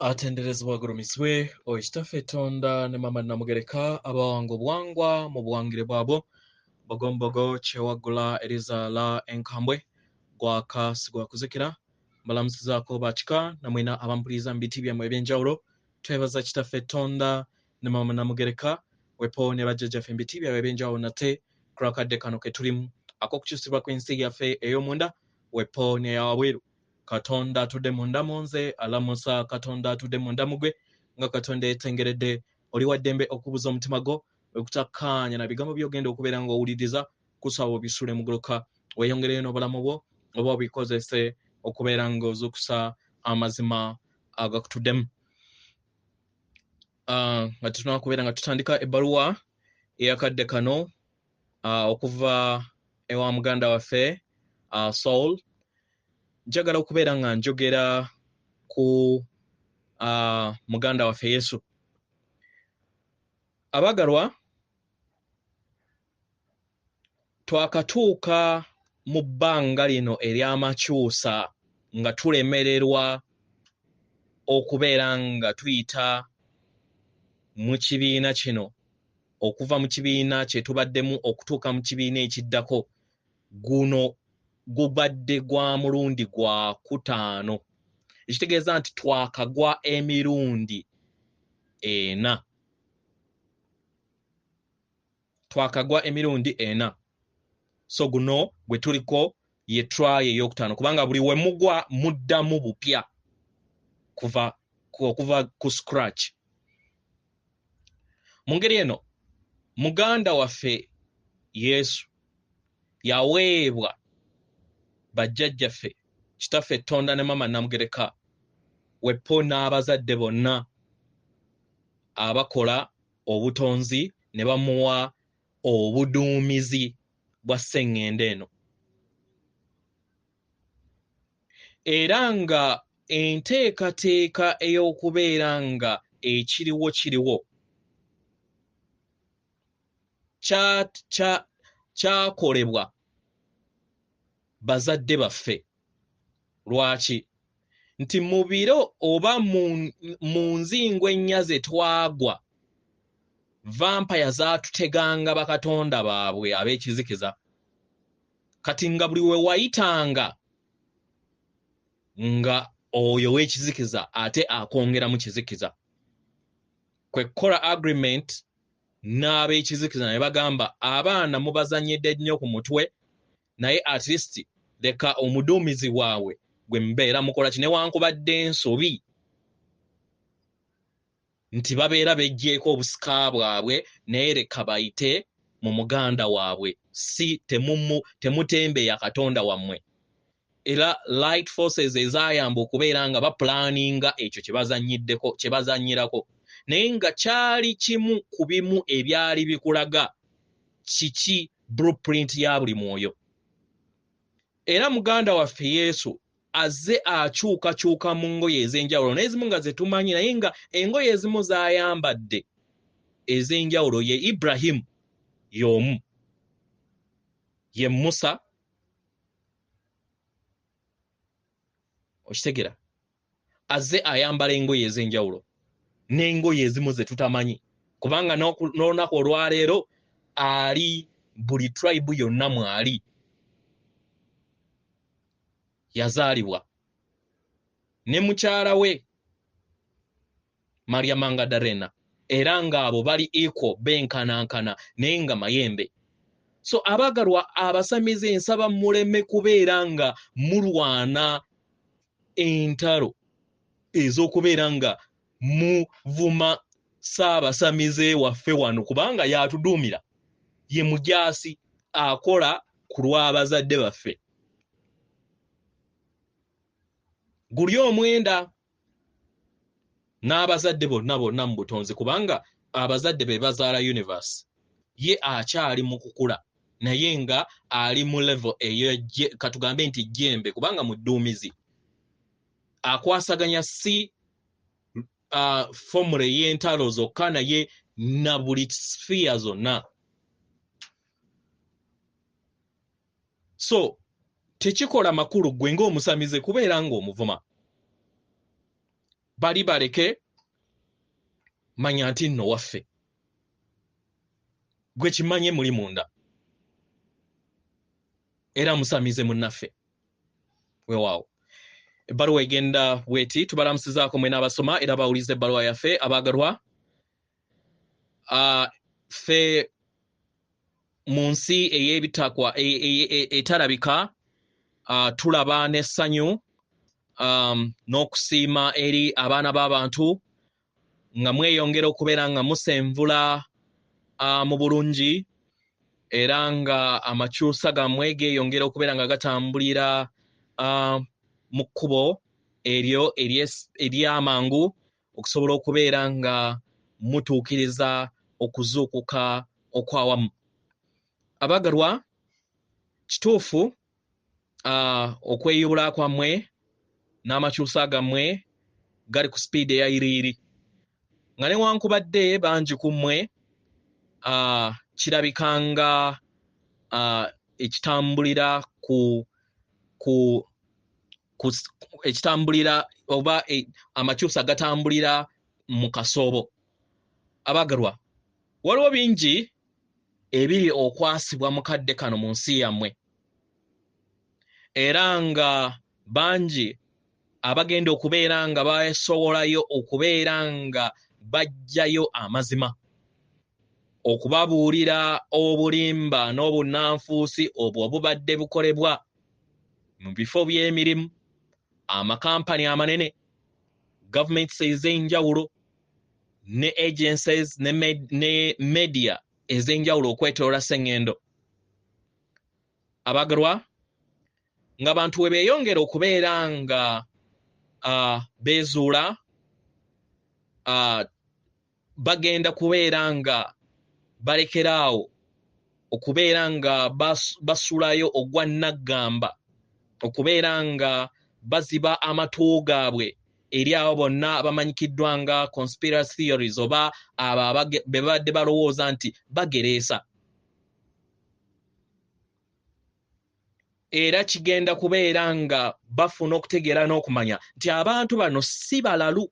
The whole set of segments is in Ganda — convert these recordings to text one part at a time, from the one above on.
Atenderezebwa agulumisibwe Oekitaffe Tonda ne Mama Namugereka abawango bwangwa mu buwangire bwabo Bogombogo Kyewaggula Erizaala Enkambwe gwaka sigwakuzikira mbalamusizaako bakika namwena abampuliriza mu biti byammwe eby'enjawulo twebaza Kitaffe Tonda ne Mama Namugereka wepo ne bajjajjaffe mu biti byabwe eby'enjawulo nate ku lwakadde kano ke tulimu ak'okukyusibwa kw'ensi yaffe ey'omunda wepo ne yawabweru Katonda atudde munda munze alamusa Katonda atudde munda mugwe nga Katonda yetengeredde oli wa ddembe okubuza omutima gwo okutakkaanya na bigambo by'ogenda okubeera ng'owuliriza kusaba obisule mugoloka weeyongereyo n'obulamu bwo oba obikozese okubeera ng'ozuukusa amazima agakutuddemu. Nga tutunala kubeera nga tutandika ebbaluwa ey'akadde kano okuva ewa muganda waffe Saul. Njagala okubeera nga njogera ku muganda waffe Yesu. Abagalwa, twakatuuka mu bbanga lino ery'amakyusa nga tulemererwa okubeera nga tuyita mu kibiina kino, okuva mu kibiina kye tubaddemu okutuuka mu kibiina ekiddako. Guno gubadde gwa mulundi gwa kutaano, ekitegeeza nti twakagwa emirundi 4. Twakagwa emirundi 4. So guno gwe tuliko ye try ey'okutaano kubanga buli we mugwa muddamu bupya okuva ku scratch. Mu ngeri eno muganda waffe Yesu yaweebwa bajjajjaffe Kitaffe Tonda ne Mama Namugereka wepo n'abazadde bonna abakola obutonzi ne bamuwa obuduumizi bwa sseŋŋendo eno, era nga enteekateeka ey'okubeera nga ekiriwo kyakolebwa bazadde baffe. Lwaki? Nti mu biro oba mu nzingo ennya ze twagwa, vampaya zaatuteganga bakatonda baabwe ab'ekizikiza. Kati nga buli we wayitanga nga oyo w'ekizikiza ate akongeramu kizikiza. Kwe kukola agreement n'ab'ekizikiza ne bagamba abaana mubazannyidde nnyo ku mutwe, naye at least leka omuduumizi waabwe gwe mbeera mukola ki newankubadde ensobi nti babeera beggyeko obusika bwabwe, naye leka bayite mu muganda waabwe, si temutembeeya katonda wammwe. Era light forces ezayamba okubeera nga bapulaninga ekyo kye bazannyirako, naye nga kyali kimu ku bimu ebyali bikulaga kiki blueprint ya buli mwoyo. Era muganda waffe Yesu azze akyukakyuka mu ngoye ez'enjawulo, n'ezimu nga ze tumanyi, naye nga engoye ezimu z'ayambadde ez'enjawulo. Ye Ibrahimu y'omu, ye Musa, okitegera, azze ayambala engoye ez'enjawulo n'engoye ezimu ze tutamanyi, kubanga n'olunaku olwaleero ali buli tribe yonna mwali yazaalibwa, ne mukyala we Maria Magdalena, era ng'abo bali equal, benkanankana naye nga mayembe. So abagalwa abasamize, nsaba muleme kubeera nga mulwana entalo ez'okubeera nga muvuma Ssaabasamize waffe wano, kubanga yatuduumira, ye mujaasi akola ku lw'abazadde baffe. Guli omwenda n'abazadde bonna mu butonzi, kubanga abazadde be bazaala universe. Ye akyali mu kukula, naye nga ali mu level katugambe nti jjembe, kubanga muduumizi akwasaganya si formula y'entalo zokka, naye na buli sphere zonna. So tekikola makulu gwe ng'omusamize kubeera ng'omuvuma. bali baleke manya nti nno waffe gwe kimanye muli munda era musamize munnaffe weewaawo. Ebbaluwa egenda bweti tubalamusizaako mwe n'abasoma era bawuliza ebbaluwa yaffe abaagalwa. Ffe mu nsi ey'ebitakwa etalabika tulaba n'essanyu n'okusiima eri abaana b'abantu nga mweyongera okubeera nga musenvula mu bulungi era nga amakyusa gammwe geeyongera okubeera nga gatambulira mu kkubo eryo ery'amangu okusobola okubeera nga mutuukiriza okuzuukuka okwawamu. Abaagalwa, kituufu okweyubula kwammwe n'amakyusa gammwe gali ku sipiidi eya iriiri nga newankubadde bangi ku mmwe kirabikanga ekitambulira ekitambulira oba amakyusa gatambulira mu kasoobo. Abaagalwa, waliwo bingi ebiri okwasibwa mu kadde kano mu nsi yammwe era nga bangi abagenda okubeera nga basobolayo okubeera nga bajjayo amazima okubabuulira obulimba n'obunnanfuusi obwo obubadde bukolebwa mu bifo by'emirimu, amakampani amanene, gavumenti ez'enjawulo ne agencies ne media ez'enjawulo okwetoloola Sseŋŋendo. Abaagalwa, nga bantu we beeyongera okubeera nga beezuula bagenda kubeera nga balekeraawo okubeera nga basulayo ogwa naggamba, okubeera nga baziba amatu gaabwe eri abo bonna abamanyikiddwa nga conspiracy theories oba abo be babadde balowooza nti bagereesa. Era kigenda kubeera nga bafuna okutegeera n'okumanya nti abantu bano si balalu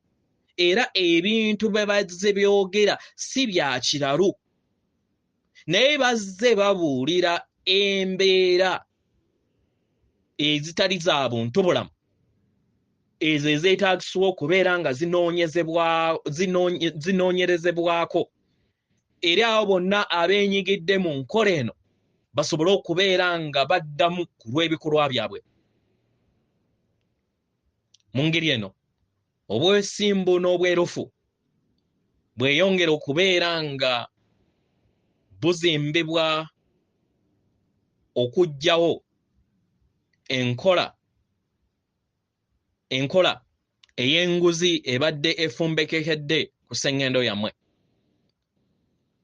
era ebintu bye bazze byogera si bya kiralu, naye bazze babuulira embeera ezitali za buntu bulamu ezo ezeetaagisibwa okubeera nga zinoonyerezebwako eri abo bonna abeenyigidde mu nkola eno basobole okubeera nga baddamu ku lw'ebikolwa byabwe. Mu ngeri eno obwesimbu n'obwerufu bweyongera okubeera nga buzimbibwa okuggyawo enkola ey'enguzi ebadde efumbekekedde ku Sseŋŋendo yammwe.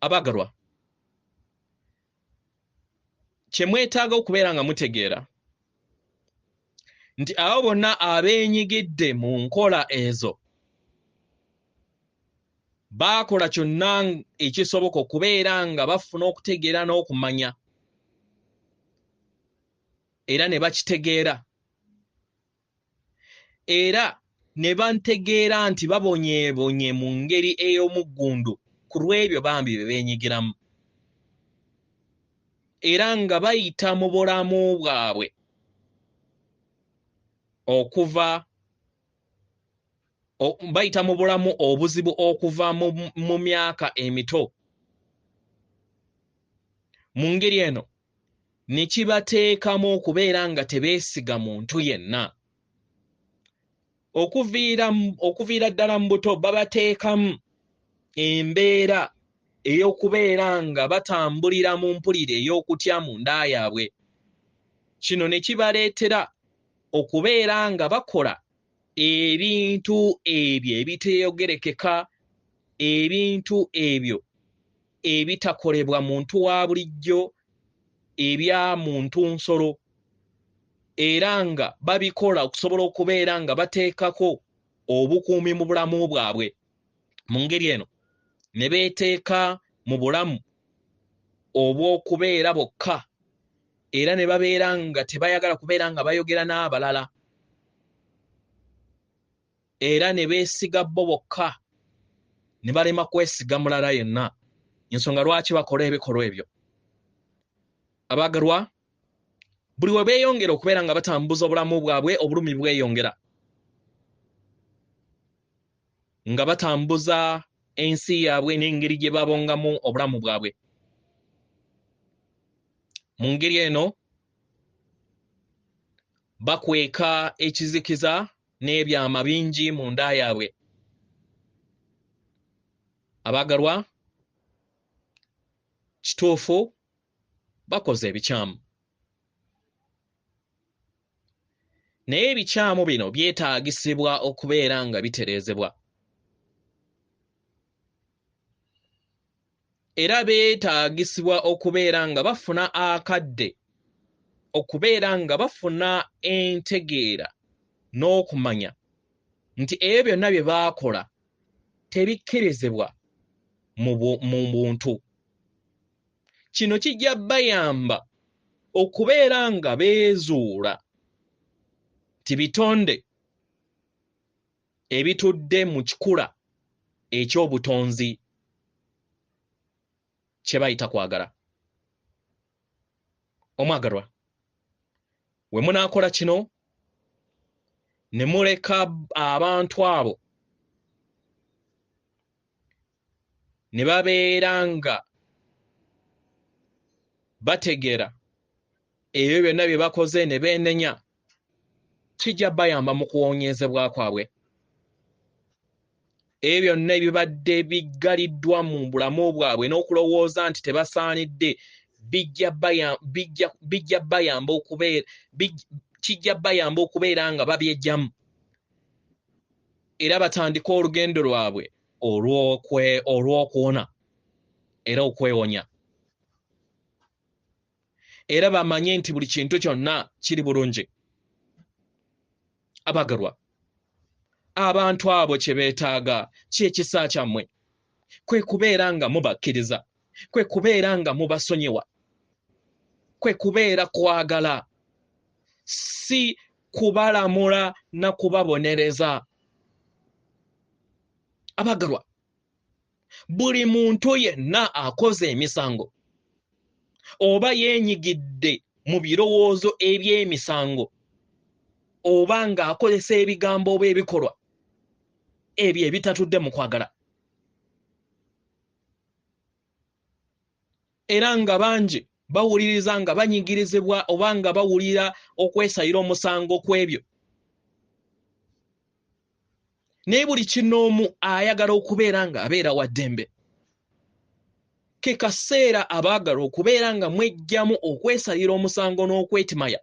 Abaagalwa, kye mwetaaga okubeera nga mutegeera nti abo bonna abeenyigidde mu nkola ezo baakola kyonna ekisoboka okubeera nga bafuna okutegeera n'okumanya era ne bakitegeera era ne bantegeera nti babonyeebonye mu ngeri ey'omuggundu ku lw'ebyo bambi bye beenyigiramu era nga bayita mu bulamu bwabwe bayita mu bulamu obuzibu okuva mu myaka emito. Mu ngeri eno ne kibateekamu okubeera nga tebeesiga muntu yenna. Okuviira ddala mu buto babateekamu embeera ey'okubeera nga batambulira mu mpulire ey'okutya mu nda yaabwe. Kino ne kibaleetera okubeera nga bakola ebintu ebyo ebiteeyogerekeka, ebintu ebyo ebitakolebwa muntu wa bulijjo, ebya muntu nsolo, era nga babikola okusobola okubeera nga bateekako obukuumi mu bulamu bwabwe. Mu ngeri eno ne beeteeka mu bulamu obw'okubeera bokka era ne babeera nga tebayagala kubeera nga bayogera n'abalala. era ne beesiga bo bokka ne balema kwesiga mulala yenna. Ensonga lwaki bakola ebikolwa ebyo. Abaagalwa, buli we beeyongera okubeera nga batambuza obulamu bwabwe, obulumi bweyongera. Nga batambuza ensi yaabwe n'engeri gye babongamu obulamu bwabwe. Mu ngeri eno bakweka ekizikiza n'ebyama bingi mu nda yaabwe. Abaagalwa, kituufu bakoze ebikyamu. Naye ebikyamu bino byetaagisibwa okubeera nga bitereezebwa. Era beetaagisibwa okubeera nga bafuna akadde, okubeera nga bafuna entegeera n'okumanya nti ebyo byonna bye baakola tebikkirizibwa mu buntu. Kino kijja bayamba okubeera nga beezuula ti bitonde ebitudde mu kikula eky'obutonzi kye bayita kwagala. Omwagalwa, we munaakola kino ne muleka abantu abo ne babeera nga bategeera ebyo byonna bye bakoze ne beenenya, kijja bayamba mu kuwonyezebwa kwabwe. Ebyo byonna ebibadde biggaliddwa mu bulamu bwabwe n'okulowooza nti tebasaanidde kijja bayamba okubeera nga babyejjamu era batandika olugendo lwabwe olw'okuwona era okwewonya. Era bamanye nti buli kintu kyonna kiri bulungi. Abaagalwa, abantu abo kye beetaaga kyekisa kyammwe kwe kubeera nga mubakkiriza, kwe kubeera nga mubasonyiwa, kwe kubeera kwagala, si kubalamula na kubabonereza. Abaagalwa, buli muntu yenna akoze emisango oba yeenyigidde mu birowoozo eby'emisango oba ng'akozesa ebigambo oba ebikolwa ebyo ebitatudde mu kwagala. Era nga bangi bawuliriza nga banyigirizibwa oba nga bawulira okwesayira omusango kw'ebyo. Naye buli kinoomu ayagala okubeera nga abeera wa ddembe. Ke kaseera abaagala okubeera nga mwejjamu okwesalira omusango n'okwetimaya.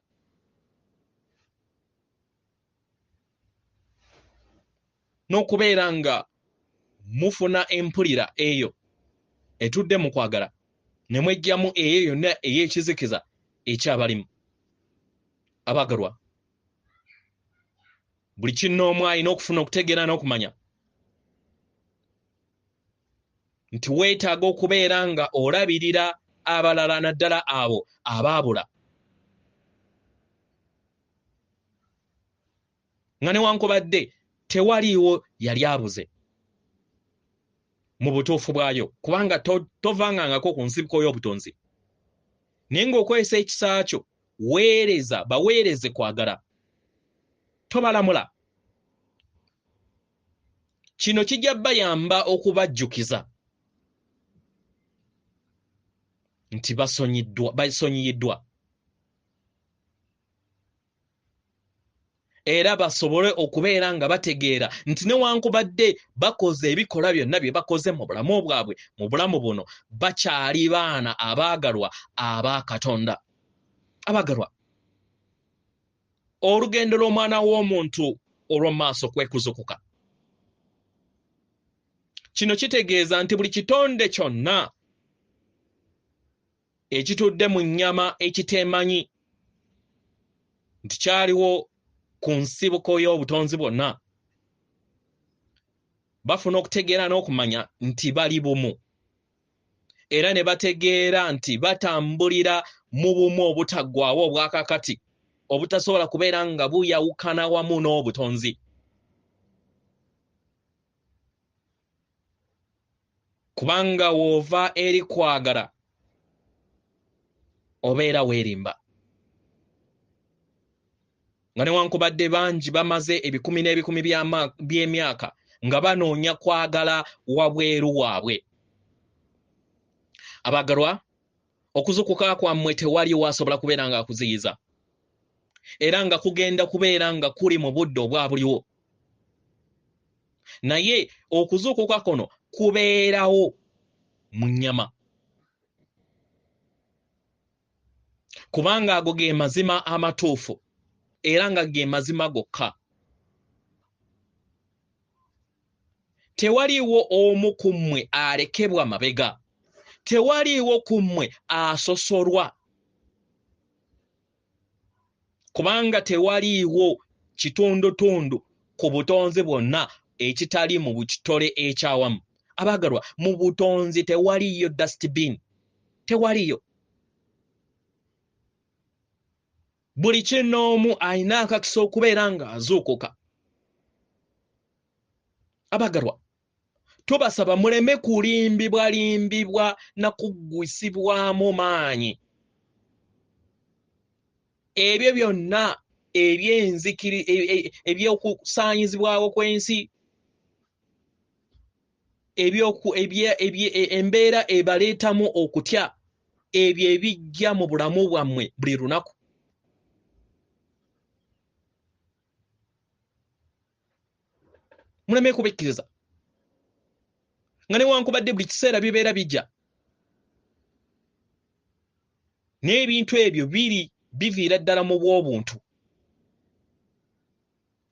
N'okubeera nga mufuna empulira eyo etudde mu kwagala ne mwejjamu eyo yonna ey'ekizikiza ekyabalimu. Abaagalwa, buli kinoomu alina okufuna okutegeera n'okumanya nti weetaaga okubeera nga olabirira abalala naddala abo abaabula. Nga newankubadde tewaliiwo yali abuze mu butuufu bwayo, kubanga tovangangako ku nsibiko y'obutonzi. Naye ng'okozesa ekisa kyo baweereze kwagala, tobalamula. Kino kijja bayamba okubajjukiza nti basonyiyiddwa era basobole okubeera nga bategeera nti newankubadde bakoze ebikolwa byonna bye bakoze mu bulamu bwabwe, mu bulamu buno bakyali baana abaagalwa aba Katonda. Abaagalwa, olugendo lw'omwana w'omuntu olw'omu maaso kwekuzukuka. Kino kitegeeza nti buli kitonde kyonna ekitudde mu nnyama ekiteemanyi nti kyaliwo ku nsibuko y'obutonzi bwonna, bafuna okutegeera n'okumanya nti bali bumu, era ne bategeera nti batambulira mu bumu obutaggwaawo obwakakati obutasobola kubeera nga buyawukana wamu n'obutonzi. kubanga wova eri kwagala obeera weerimba. Nga newankubadde bangi bamaze ebikumi n'ebikumi by'emyaka nga banoonya kwagala wabweru waabwe. Abagalwa, okuzukuka kwammwe tewali wasobola kubeera nga akuziyiza, era nga kugenda kubeera nga kuli mu budde obwa buliwo. Naye okuzukuka kuno kubeerawo mu nnyama, kubanga ago ge mazima amatuufu era nga ge mazima gokka. Tewaliiwo omu ku mmwe alekebwa mabega, tewaliiwo ku mmwe asosolwa, kubanga tewaliiwo kitundutundu ku butonzi bwonna ekitali mu bukitole ekyawamu. Abagalwa, mu butonzi tewaliiyo dustbin, tewaliiyo. Buli kinoomu alina akakisa okubeera nga azuukuka. Abagalwa, tubasaba muleme kulimbibwalimbibwa na kuggwisibwamu maanyi. Ebyo byonna ebyenzikiri ebyokusaanyizibwawo kw'ensi, embeera ebaleetamu okutya, ebyo ebijja mu bulamu bwammwe buli lunaku. Muleme kubikkiriza. Nga newankubadde buli kiseera bibeera bijja, n'ebintu ebyo biviira ddala mu bw'obuntu.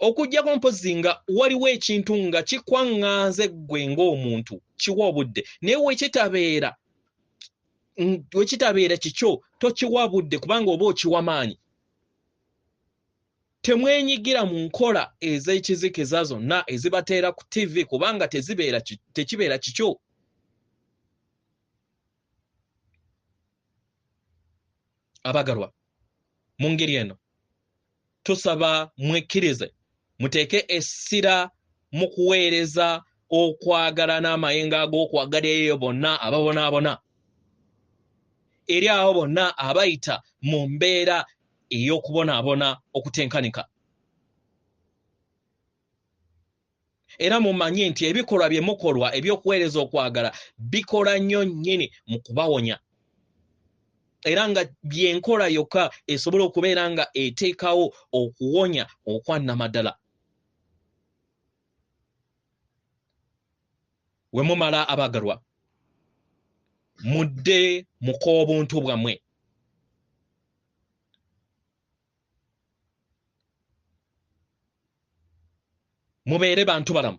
Okuggyako mpozzi nga waliwo ekintu nga kikwaŋŋanze ggwe ng'omuntu, kiwa obudde, naye wekitabeera kikyo tokiwa budde kubanga oba okiwa maanyi. Temwenyigira mu nkola ez'ekizikiza zonna ezibateera ku TV kubanga tekibeera kikyo. Abagalwa, mu ngeri eno tusaba mwekkirize muteeke essira mu kuweereza okwagala n'amayengo ag'okwagala eyo bonna ababonaabona, eri abo bonna abayita mu mbeera ey'okubonaabona okutenkanika. Era mumanye nti ebikolwa bye mukolwa eby'okuweereza okwagala bikola nnyo nnyini mu kubawonya, era nga byenkola yokka esobola okubeera nga eteekawo okuwonya okwannamaddala. We mumala abagalwa, mudde mu k'obuntu bwammwe. Mubeere bantu balamu,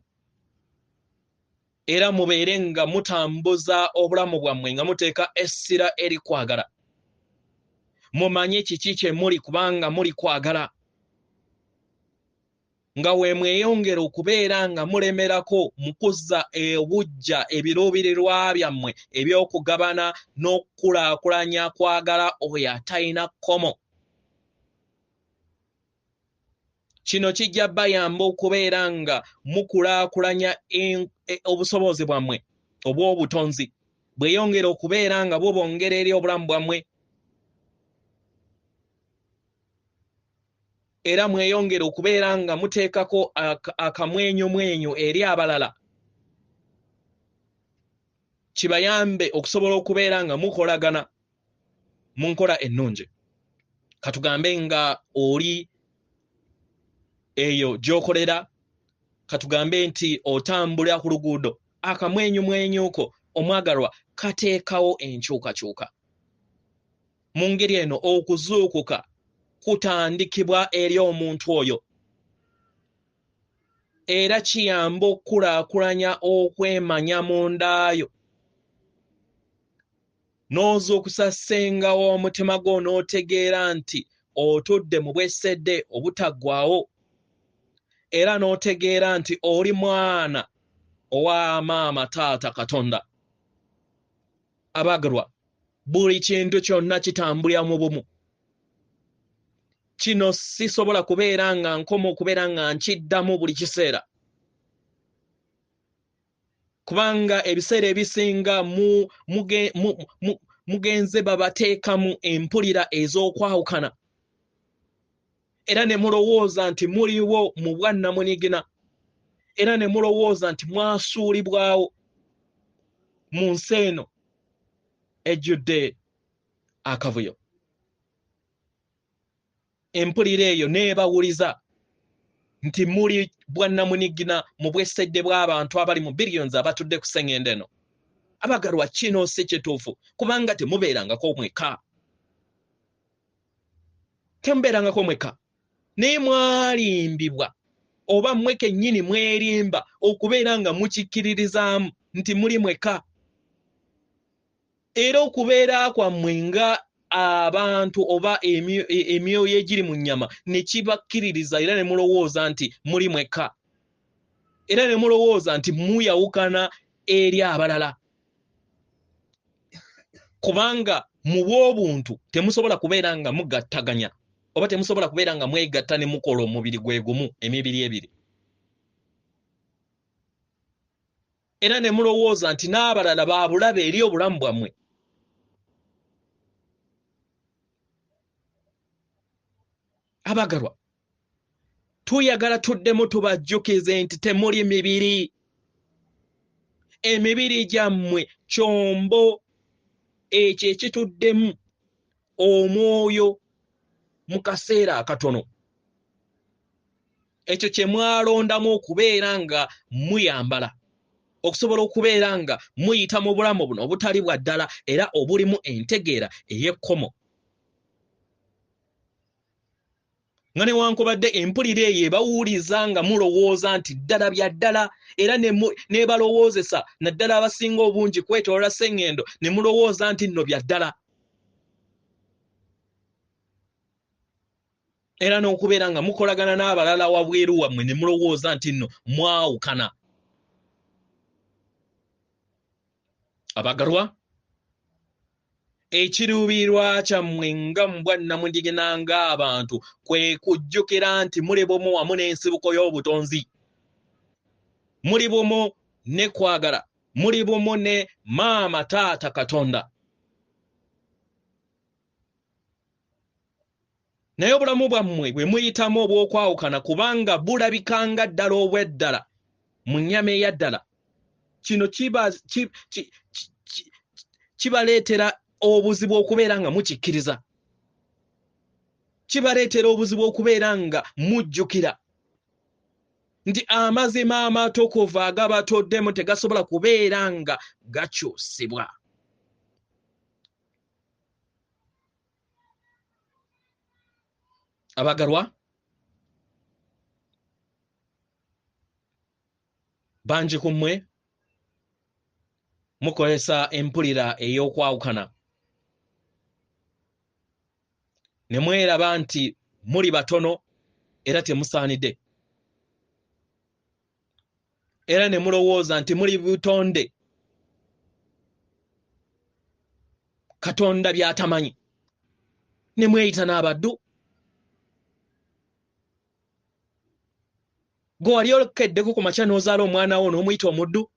era mubeere nga mutambuza obulamu bwammwe nga muteeka essira eri kwagala. Mumanye kiki kye muli kubanga muli kwagala, nga we mweyongera okubeera nga mulemerako mu kuzza obujja ebiruubirirwa byammwe eby'okugabana n'okukulaakulanya kwagala oyo atalina kkomo. Kino kijja bayamba okubeera nga mukulaakulanya obusobozi bwammwe obw'obutonzi, bweyongera okubeera nga bubongera eri obulamu bwammwe, era mweyongera okubeera nga muteekako akamwenyumwenyu eri abalala, kibayambe okusobola okubeera nga mukolagana mu nkola ennungi. Katugambe nga oli eyo gy'okolera, katugambe nti otambula ku luguudo, akamwenyumwenyuko omwagalwa kateekawo enkyukakyuka. Mu ngeri eno okuzuukuka kutandikibwa eri omuntu oyo, era kiyamba okukulaakulanya okwemanya mundaayo, n'ozuukusa ssengawo omutima gwo n'otegeera nti otudde mu bwesedde obutaggwaawo, era n'otegeera nti oli mwana owa maama taata Katonda. Abagalwa, buli kintu kyonna kitambulira mu bumu. Kino sisobola kubeera nga nkoma okubeera nga nkiddamu buli kiseera, kubanga ebiseera ebisinga mugenze babateekamu empulira ez'okwawukana era ne mulowooza nti muliwo mu bwannamunigina era ne mulowooza nti mwasuulibwawo mu nsi eno ejjudde akavuyo. Empulira eyo neebawuliza nti muli bwannamunigina mu bwesedde bw'abantu abali mu billions abatudde ku sseŋŋendo eno. Abagalwa kino si kituufu kubanga temubeerangako mweka. Temubeerangako mweka. Naye mwalimbibwa oba mmwe kennyini mwerimba okubeera nga mukikkiririzaamu nti muli mweka. Era okubeera kwammwe nga abantu oba emyoyo egiri mu nnyama ne kibakkiririza era ne mulowooza nti muli mweka. Era ne mulowooza nti muyawukana eri abalala. Kubanga mu bw'obuntu temusobola kubeera nga mugattaganya oba temusobola kubeera nga mwegatta ne mukola omubiri gwe gumu emibiri ebiri. Era ne mulowooza nti n'abalala baabulabe eri obulamu bwammwe. Abagalwa, tuyagala tuddemu tubajjukize nti temuli mibiri. Emibiri gyammwe kyombo ekyo ekituddemu omwoyo mu kaseera akatono. Ekyo kye mwalondamu okubeera nga muyambala, okusobola okubeera nga muyita mu bulamu buno obutali bwa ddala era obulimu entegeera ey'ekkomo. Nga newankubadde empulira eyo ebawuliza nga mulowooza nti ddala bya ddala era nebalowoozesa naddala abasinga obungi kwetoloola sseŋŋendo ne mulowooza nti nno bya ddala. Era n'okubeera nga mukolagana n'abalala wabweru wammwe ne mulowooza nti nno mwawukana. Abagalwa, ekiruubirirwa kyammwe nga mu bwannamunigina ng'abantu kwe kujjukira nti muli bumu wamu n'ensibuko y'obutonzi. Muli bumu ne kwagala, muli bumu ne maama taata Katonda. Naye obulamu bwammwe bwe muyitamu obw'okwawukana kubanga bulabikanga ddala obw'eddala mu nnyama eya ddala, kino kibaleetera obuzibu okubeera nga mukikkiriza. Kibaleetera obuzibu okubeera nga mujjukira nti amazima amatukuvu agabatoddemu tegasobola kubeera nga gakyusibwa. Abagalwa, bangi ku mmwe mukozesa empulira ey'okwawukana ne mweraba nti muli batono era temusaanidde. Era ne mulowooza nti muli butonde Katonda by'atamanyi. Ne mweyita n'abaddu. Gwe wali okeddeko ku makya n'ozaala omwana wo n'omuyita omuddu.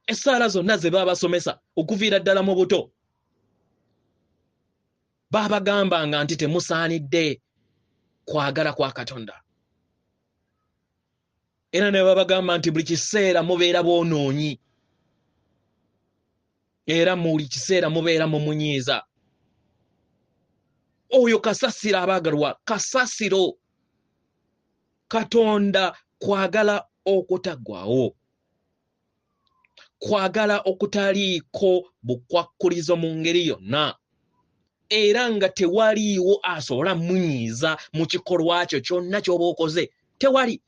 Essaala zonna ze baabasomesa okuviira ddala mu buto baabagambanga nti temusaanidde kwagala kwa Katonda. Era ne babagamba nti buli kiseera mubeera boonoonyi era buli kiseera mubeera mumunyiiza. Oyo kasasiro abagalwa, kasasiro. Katonda kwagala okutaggwaawo, kwagala okutaliiko bukwakkulizo mu ngeri yonna, era nga tewaliiwo asobola munyiiza mu kikolwa kyo kyonna ky'oba okoze. Tewali.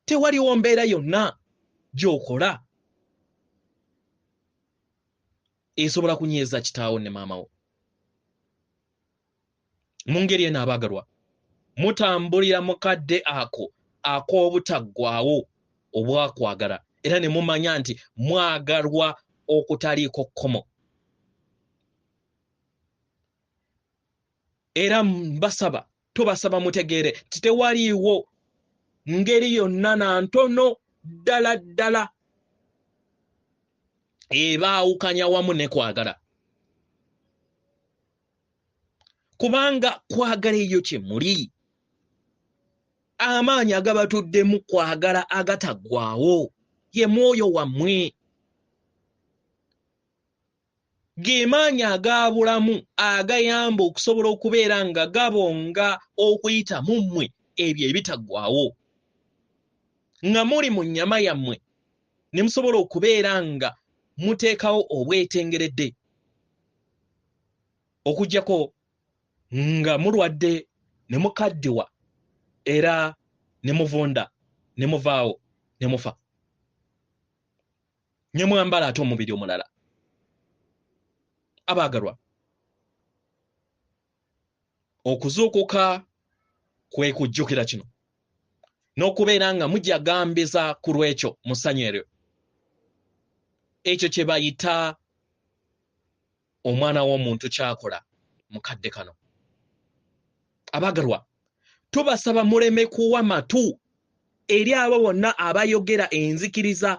Tewaliwo mbeera yonna gy'okola esobola kunyiiza kitaawo ne maama wo. Mu ngeri eno abagalwa, mutambulira mu kadde ako ak'obutaggwaawo obwakwagala era ne mumanya nti mwagalwa okutaliiko kkomo. era mbasaba tubasaba mutegeere titewaliiwo ngeri yonna na ntono ddala ebaawukanya wamu ne kwagala kubanga kwagala eyo kye muli amaanyi agabatuddemu kwagala agataggwaawo ye mwoyo wammwe ge maanyi agabulamu agayamba okusobola okubeera nga gabonga okuyita mu mmwe ebyo ebitaggwaawo nga muli mu nnyama yammwe ne musobola okubeera nga muteekawo obwetengeredde okuggyako nga mulwadde ne mukaddiwa era ne muvunda ne muvaawo ne mufa ne mwambala ate omubiri omulala abaagalwa okuzuukuka kwe kujjukira kino n'okubeera nga mujagambiza ku lw'ekyo mu ssanyu eryo ekyo kye bayita omwana w'omuntu kyakola mukadde kano abaagalwa tubasaba muleme kuwa matu eri abo bonna abayogera enzikiriza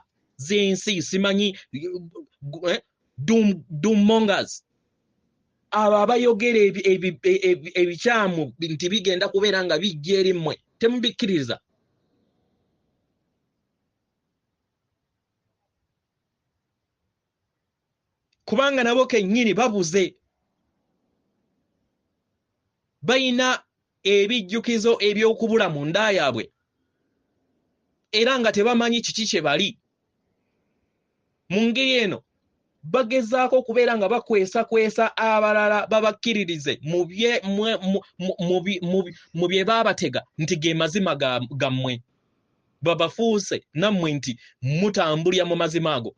z'ensi simanyi doommongers abo abayogera ebikyamu nti bigenda kubeera nga bijja eri mmwe temubikkiriza kubanga nabo kennyini babuze bayina ebijjukizo eby'okubula mu nda yaabwe era nga tebamanyi kiki kye bali mu ngeri eno bagezaako okubeera nga bakwesakwesa abalala babakkiririze mu bye baabatega nti ge mazima gammwe babafuuse nammwe nti mutambulira mu mazima ago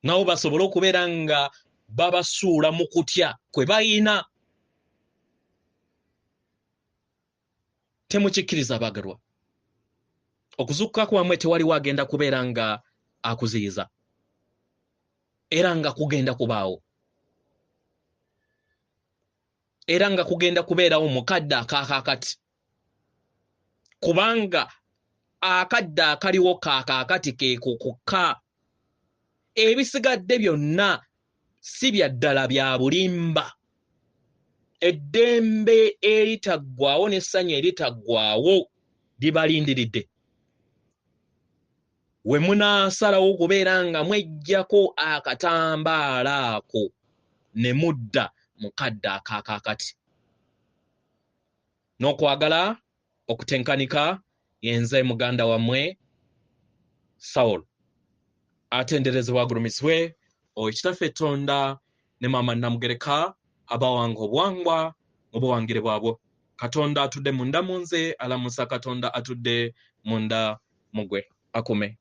nabo basobole okubeera nga babasuula mu kutya kwe bayina temukikkiriza abaagalwa okuzuukuka kwammwe tewaliwo agenda kubeera nga akuziyiza era nga kugenda kubaawo era nga kugenda kubeerawo mukadde akaakakati kubanga akadde akaliwo kaakaakati ke kokka ebisigadde byonna si bya ddala bya bulimba eddembe eritaggwaawo n'essanyu eritaggwaawo libalindiridde we munaasalawo okubeera nga mweggyako akatambaala ako ne mudda mukadde akaakakati n'okwagala okutenkanika yenze muganda wammwe Sawulo atenderezebwa agulumisibwe ekitaffe Tonda ne maama Namugereka abawanga obwangwa mu buwangire bwabwe Katonda atudde munda mu nze alamusa Katonda atudde munda mugwe akume